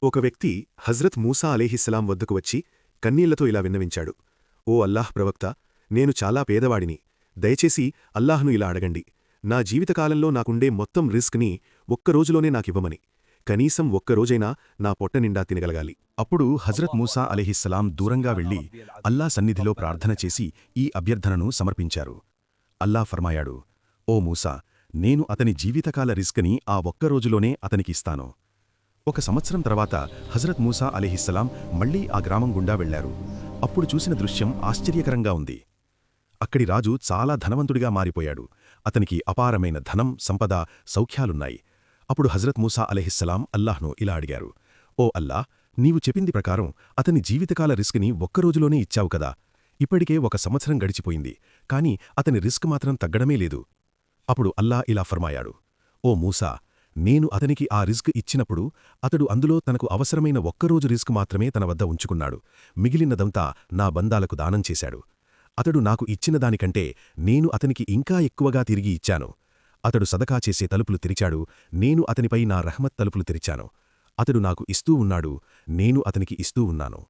ఒక వ్యక్తి హజ్రత్ మూసా అలీహిస్సలాం వద్దకు వచ్చి కన్నీళ్లతో ఇలా విన్నవించాడు. ఓ అల్లాహ్ ప్రవక్త, నేను చాలా పేదవాడిని. దయచేసి అల్లాహ్ను ఇలా అడగండి, నా జీవితకాలంలో నాకుండే మొత్తం రిస్క్ని ఒక్కరోజులోనే నాకివ్వమని. కనీసం ఒక్కరోజైనా నా పొట్టనిండా తినగలగాలి. అప్పుడు హజ్రత్ మూసా అలీహిస్సలాం దూరంగా వెళ్లి అల్లా సన్నిధిలో ప్రార్థన చేసి ఈ అభ్యర్థనను సమర్పించారు. అల్లా ఫర్మాయాడు, ఓ మూసా, నేను అతని జీవితకాల రిస్క్ని ఆ ఒక్కరోజులోనే అతనికిస్తాను. 1 సంవత్సరం తర్వాత హజ్రత్ మూసా అలీహిస్సలాం మళ్లీ ఆ గ్రామం గుండా వెళ్లారు. అప్పుడు చూసిన దృశ్యం ఆశ్చర్యకరంగా ఉంది. అక్కడి రాజు చాలా ధనవంతుడిగా మారిపోయాడు. అతనికి అపారమైన ధనం, సంపద, సౌఖ్యాలున్నాయి. అప్పుడు హజ్రత్ మూసా అలీహిస్సలాం అల్లాహ్ను ఇలా అడిగారు, ఓ అల్లాహ్, నీవు చెప్పింది ప్రకారం అతని జీవితకాల రిస్క్ని ఒక్కరోజులోనే ఇచ్చావు కదా. ఇప్పటికే 1 సంవత్సరం గడిచిపోయింది, కాని అతని రిస్క్ మాత్రం తగ్గడమే లేదు. అప్పుడు అల్లా ఇలా ఫర్మాయాడు, ఓ మూసా, నేను అతనికి ఆ రిస్క్ ఇచ్చినప్పుడు అతడు అందులో తనకు అవసరమైన ఒక్కరోజు రిస్క్ మాత్రమే తన వద్ద ఉంచుకున్నాడు. మిగిలినదంతా నా బందాలకు దానం చేశాడు. అతడు నాకు ఇచ్చిన దానికంటే నేను అతనికి ఇంకా ఎక్కువగా తిరిగి ఇచ్చాను. అతడు సదకా చేసే తలుపులు తెరిచాడు, నేను అతనిపై నా రహ్మత్ తలుపులు తెరిచాను. అతడు నాకు ఇస్తూ ఉన్నాడు, నేను అతనికి ఇస్తూ ఉన్నాను.